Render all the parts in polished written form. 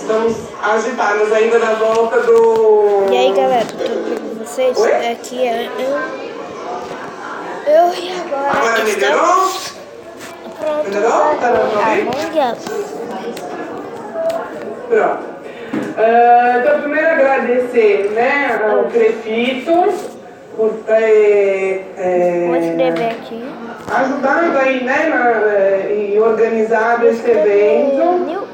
Estamos agitados ainda na volta do... E aí, galera, tudo bem com vocês? Oi? Aqui é eu e agora melhorou? estamos prontos Melhorou? Tá dando pra ouvir? Among Us. Pronto. Então, primeiro agradecer, né, ao Crefito por ter Vou escrever aqui. ajudado aí, né, e organizado esse evento.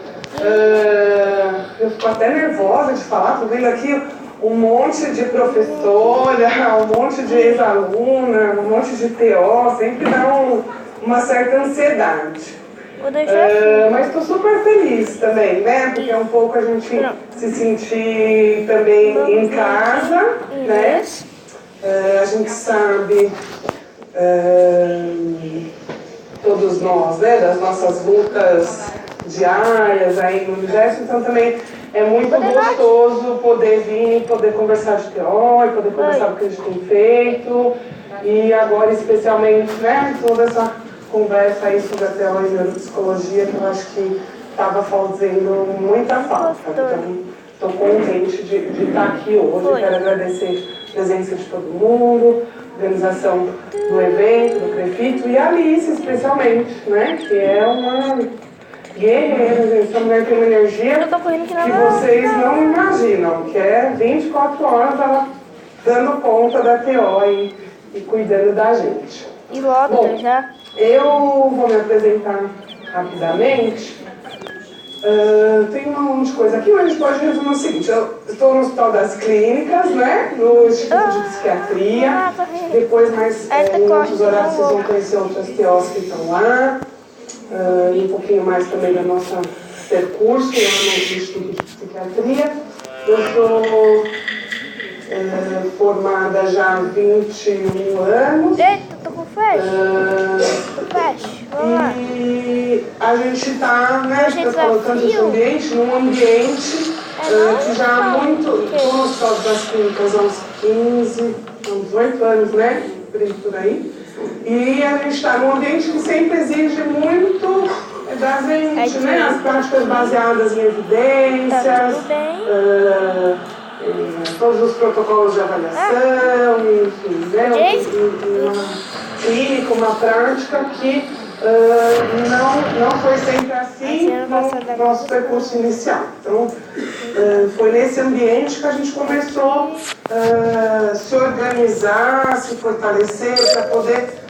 Eu fico até nervosa de falar, tô vendo aqui um monte de professora, um monte de ex-aluna, um monte de TO, sempre dá uma certa ansiedade. Vou deixar aqui. Mas estou super feliz também, né? Porque é um pouco a gente se sentir também em casa, né? A gente sabe, todos nós, né? Das nossas lutas diárias aí no universo, então também é muito gostoso poder vir, poder conversar de teoria, poder conversar do que a gente tem feito, e agora especialmente, né, toda essa conversa aí sobre a teoria e neuropsicologia, que eu acho que estava fazendo muita falta. Então, estou contente de estar aqui hoje. Quero agradecer a presença de todo mundo, a organização do evento, do Crefito, e a Alice especialmente, né, que é uma guerreira, gente. Essa mulher tem uma energia que vocês não imaginam, que é 24 horas ela dando conta da TO e cuidando da gente. E logo, bom, já? Eu vou me apresentar rapidamente. Tem um monte de coisa aqui, mas a gente pode resumir o seguinte: eu estou no Hospital das Clínicas, né? No Instituto de Psiquiatria. Depois, mais em outros horários, vocês vão conhecer outras TOs que estão lá. E um pouquinho mais também do nosso percurso lá no Instituto de Psiquiatria. Eu sou formada já há 21 anos. Eita, tô com flash. Vamos lá. E a gente está, né, colocando esse ambiente num ambiente que já há muito, estou no Hospital das Clínicas há uns 15, uns 8 anos, né, por aí. E a gente está num ambiente que sempre exige muito da gente, né, as práticas baseadas em evidências, todos os protocolos de avaliação, enfim, né, uma clínica, uma prática que não foi sempre assim no nosso percurso inicial. Então, foi nesse ambiente que a gente começou a se organizar, se fortalecer, para poder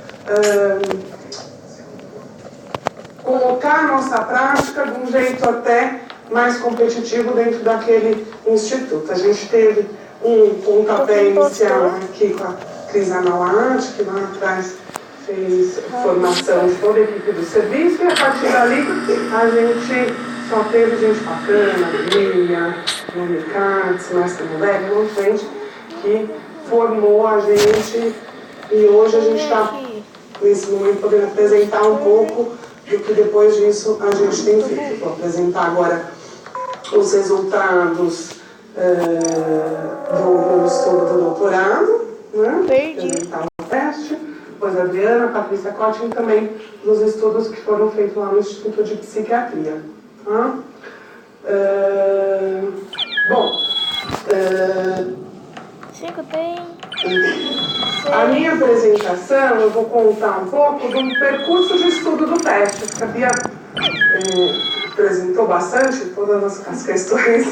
colocar a nossa prática de um jeito até mais competitivo dentro daquele instituto. A gente teve um pontapé inicial aqui com a Cris Analati, que lá atrás fez formação de toda a equipe do serviço, e a partir dali a gente só teve gente bacana, Lívia, Moni Katz, Márcia Moleque, um monte de gente que formou a gente, e hoje a gente está nesse momento podendo apresentar um pouco do que depois disso a gente tem feito. Vou apresentar agora os resultados do estudo do doutorado, né? Apresentar o teste, depois a Adriana, a Patrícia Cotti, e também dos estudos que foram feitos lá no Instituto de Psiquiatria. Tá? A minha apresentação, eu vou contar um pouco do percurso de estudo do teste. A Bia apresentou bastante todas as questões.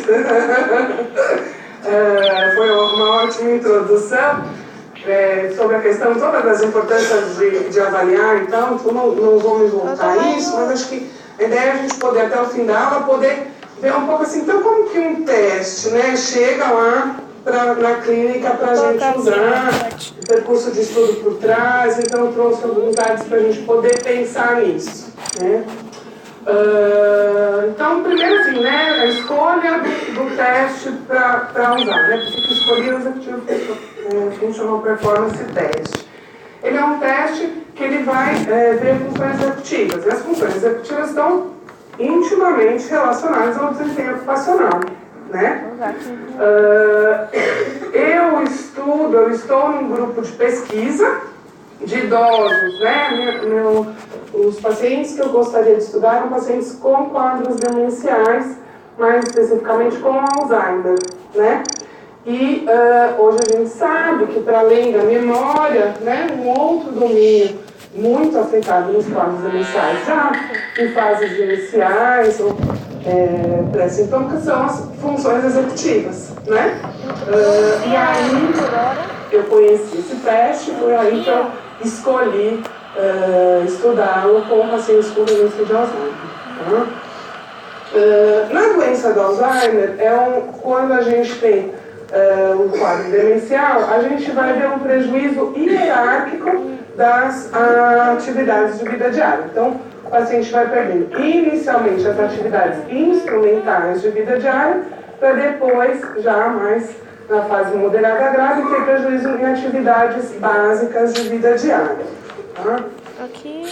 Foi uma ótima introdução sobre a questão toda das importâncias de avaliar, então não vou me voltar a isso, mas acho que a ideia é a gente poder, até o fim da aula, poder ver um pouco assim, então como que um teste, né, chega lá na clínica para a gente usar, o percurso de estudo por trás, então eu trouxe alguns dados para a gente poder pensar nisso, né. Então, primeiro assim, né, a escolha do teste para usar, né, porque que escolhi o executivo Functional Performance Test. Ele é um teste que ele vai ver funções executivas, e as funções executivas estão intimamente relacionadas ao desempenho ocupacional, né? Eu estou num grupo de pesquisa de idosos, né? Os pacientes que eu gostaria de estudar eram pacientes com quadros demenciais mais especificamente com Alzheimer, né? E hoje a gente sabe que, para além da memória, né, um outro domínio muito afetado nos quadros demenciais, já em fases iniciais ou pré-sintômicas, são as funções executivas, né? E aí eu conheci esse teste, foi aí que eu escolhi estudá-lo com pacientes com demência de Alzheimer. Tá? Na doença do Alzheimer, quando a gente tem um quadro demencial, a gente vai ver um prejuízo hierárquico das atividades de vida diária. Então, o paciente vai perdendo inicialmente as atividades instrumentais de vida diária, para depois, já mais na fase moderada grave, ter prejuízo em atividades básicas de vida diária. Tá? Aqui.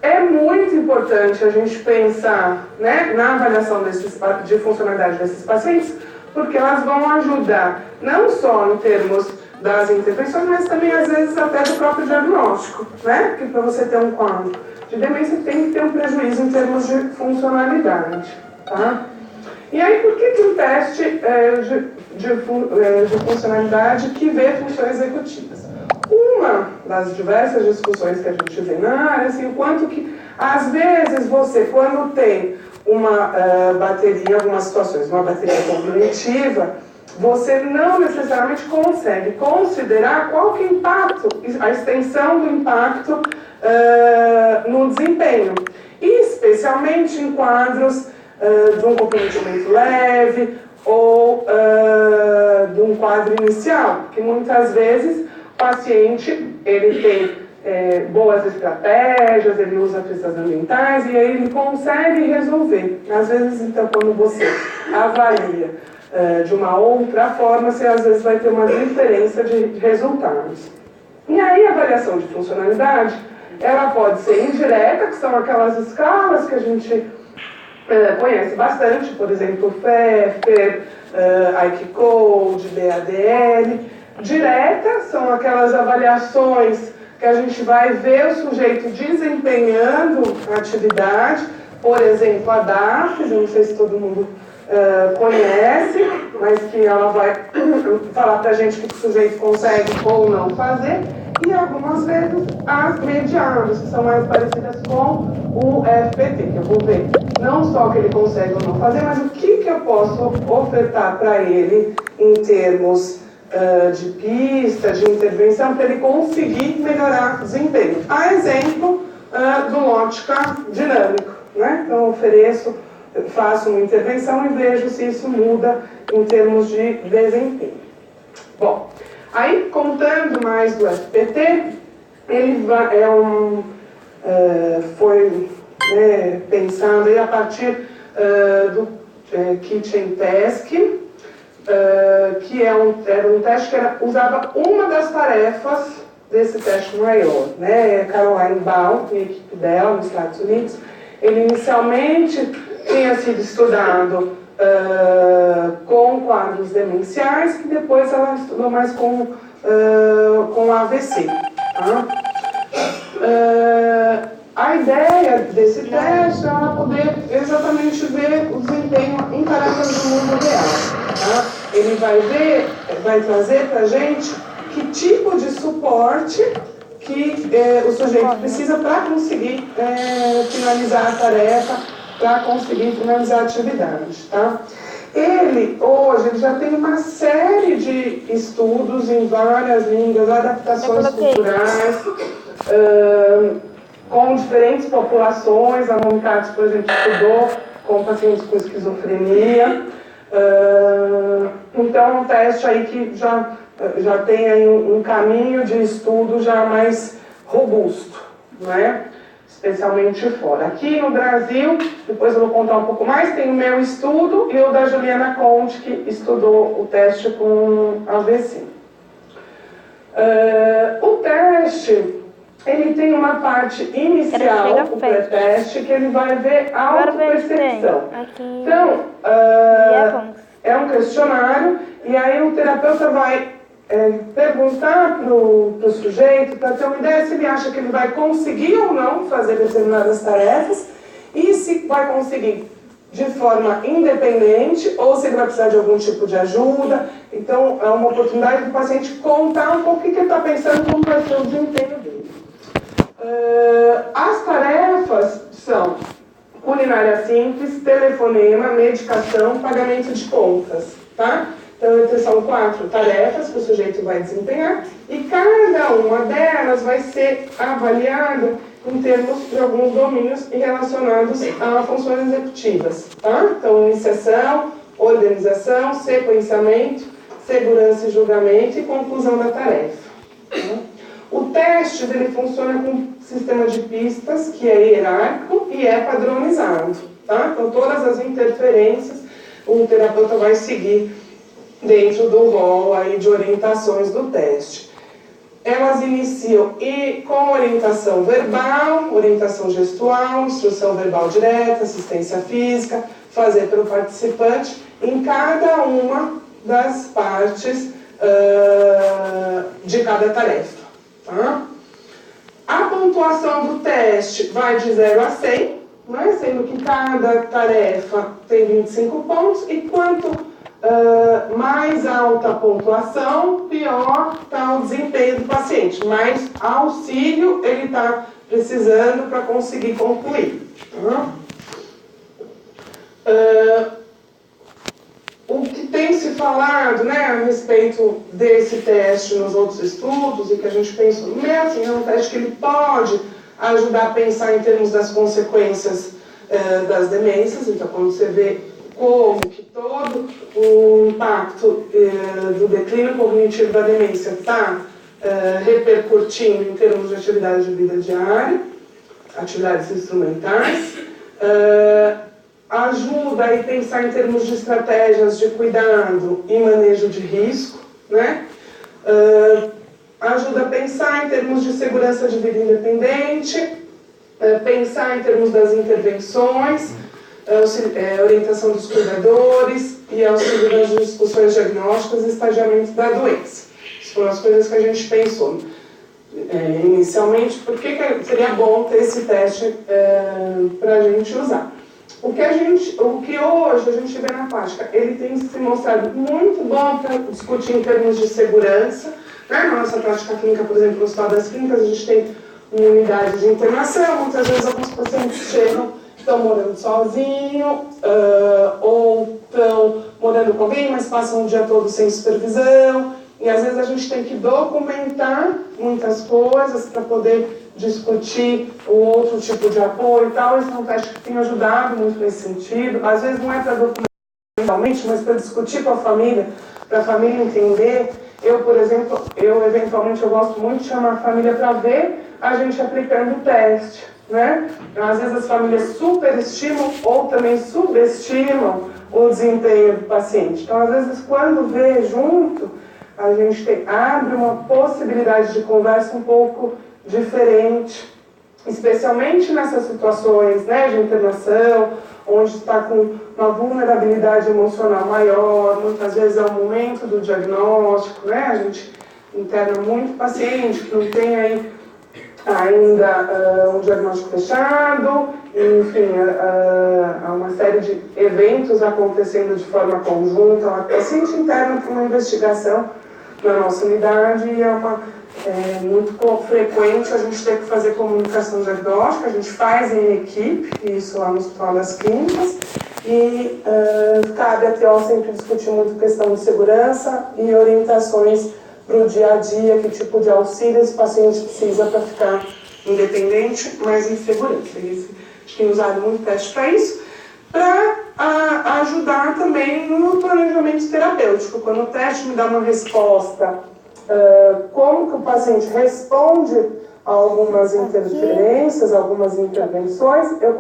É muito importante a gente pensar, né, na avaliação de funcionalidade desses pacientes, porque elas vão ajudar não só em termos das intervenções, mas também às vezes até do próprio diagnóstico, né? Porque para você ter um quadro de demência tem que ter um prejuízo em termos de funcionalidade, tá? E aí, por que um teste de funcionalidade que vê funções executivas? Uma das diversas discussões que a gente vê na área, assim, o quanto que, às vezes, você, quando tem uma bateria, em algumas situações, uma bateria cognitiva, você não necessariamente consegue considerar qual que é o impacto, a extensão do impacto no desempenho, e especialmente em quadros de um comprometimento leve ou de um quadro inicial, que muitas vezes o paciente ele tem boas estratégias, ele usa pistas ambientais e aí ele consegue resolver. Às vezes, então, quando você avalia de uma outra forma, você às vezes vai ter uma diferença de resultados. E aí a avaliação de funcionalidade, ela pode ser indireta, que são aquelas escalas que a gente conhece bastante, por exemplo, Pfeffer, IQ Code, BADL. Direta são aquelas avaliações que a gente vai ver o sujeito desempenhando a atividade, por exemplo, a DAFS, eu não sei se todo mundo conhece, mas que ela vai falar pra gente o que o sujeito consegue ou não fazer, e algumas vezes as medianas, que são mais parecidas com o FPT, que eu vou ver não só o que ele consegue ou não fazer, mas o que eu posso ofertar para ele em termos de pista, de intervenção, para ele conseguir melhorar o desempenho. A exemplo do Lotka dinâmico, né? Então, faço uma intervenção e vejo se isso muda em termos de desempenho. Bom, aí contando mais do FPT, ele foi pensado aí a partir do Kitchen Task, que era um teste que usava uma das tarefas desse teste maior, né? Caroline Baum e a equipe dela nos Estados Unidos, ele inicialmente tinha sido estudado com quadros demenciais, que depois ela estudou mais com AVC. Tá? A ideia desse teste é poder exatamente ver o desempenho em parâmetros do mundo real. Tá? Ele vai trazer para a gente que tipo de suporte que o sujeito precisa para conseguir finalizar a tarefa, para conseguir finalizar a atividade. Tá? Hoje ele já tem uma série de estudos em várias línguas, adaptações culturais, com diferentes populações. A Monicates, por exemplo, estudou com pacientes com esquizofrenia. Então é um teste aí que já tem aí um caminho de estudo já mais robusto, né? Especialmente fora. Aqui no Brasil, depois eu vou contar um pouco mais, tem o meu estudo e o da Juliana Conte, que estudou o teste com AVC. O teste, ele tem uma parte inicial, o pré-teste, que ele vai ver a autopercepção. Então, é um questionário, e aí o terapeuta vai perguntar para o sujeito, para ter uma ideia se ele acha que ele vai conseguir ou não fazer determinadas tarefas, e se vai conseguir de forma independente ou se ele vai precisar de algum tipo de ajuda. Então, é uma oportunidade do paciente contar um pouco o que ele está pensando, como vai ser o desempenho dele. As tarefas são culinária simples, telefonema, medicação, pagamento de contas, tá? Então, são 4 tarefas que o sujeito vai desempenhar e cada uma delas vai ser avaliada em termos de alguns domínios relacionados a funções executivas, tá? Então, iniciação, organização, sequenciamento, segurança e julgamento e conclusão da tarefa. Tá? O teste ele funciona com um sistema de pistas que é hierárquico e é padronizado, tá? Então, todas as interferências o terapeuta vai seguir dentro do rol aí de orientações do teste. Elas iniciam com orientação verbal, orientação gestual, instrução verbal direta, assistência física, fazer para o participante em cada uma das partes de cada tarefa. Tá? A pontuação do teste vai de 0 a 100, né? Sendo que cada tarefa tem 25 pontos e quanto mais alta a pontuação, pior está o desempenho do paciente, mais auxílio ele está precisando para conseguir concluir. Tá? O que tem se falado, né, a respeito desse teste nos outros estudos e que a gente pensou, assim, é um teste que ele pode ajudar a pensar em termos das consequências das demências. Então, quando você vê como que todo o impacto do declínio cognitivo da demência está repercutindo em termos de atividade de vida diária, atividades instrumentais, ajuda a pensar em termos de estratégias de cuidado e manejo de risco, né? Ajuda a pensar em termos de segurança de vida independente, pensar em termos das intervenções, orientação dos cuidadores e auxílio nas discussões diagnósticas e estadiamento da doença. Isso foram as coisas que a gente pensou inicialmente, por que seria bom ter esse teste para a gente usar. O que hoje a gente vê na prática, ele tem se mostrado muito bom para discutir em termos de segurança. Na nossa prática clínica, por exemplo, no Hospital das Clínicas, a gente tem uma unidade de internação, muitas vezes alguns pacientes chegam, estão morando sozinhos, ou estão morando com alguém, mas passam o dia todo sem supervisão, e às vezes a gente tem que documentar muitas coisas para poder discutir o outro tipo de apoio e tal. Esse é um teste que tem ajudado muito nesse sentido. Às vezes não é para documentar realmente, mas para discutir com a família, para a família entender. Eu, por exemplo, eventualmente eu gosto muito de chamar a família para ver a gente aplicando o teste, né? Às vezes as famílias superestimam ou também subestimam o desempenho do paciente. Então, às vezes, quando vê junto, a gente abre uma possibilidade de conversa um pouco diferente, especialmente nessas situações, né, de internação, onde está com uma vulnerabilidade emocional maior. Muitas vezes é o momento do diagnóstico, né? A gente interna muito paciente que não tem aí ainda um diagnóstico fechado, enfim, há uma série de eventos acontecendo de forma conjunta. O paciente interna para uma investigação na nossa unidade e é muito frequente a gente ter que fazer comunicação diagnóstica. A gente faz em equipe, isso lá no Hospital das Clínicas, e cabe a TO sempre discutir muito questão de segurança e orientações para o dia a dia, que tipo de auxílio esse paciente precisa para ficar independente, mas em segurança. Eles têm usado muito teste para isso, para ajudar também no planejamento terapêutico. Quando o teste me dá uma resposta, como que o paciente responde a algumas interferências, algumas intervenções, eu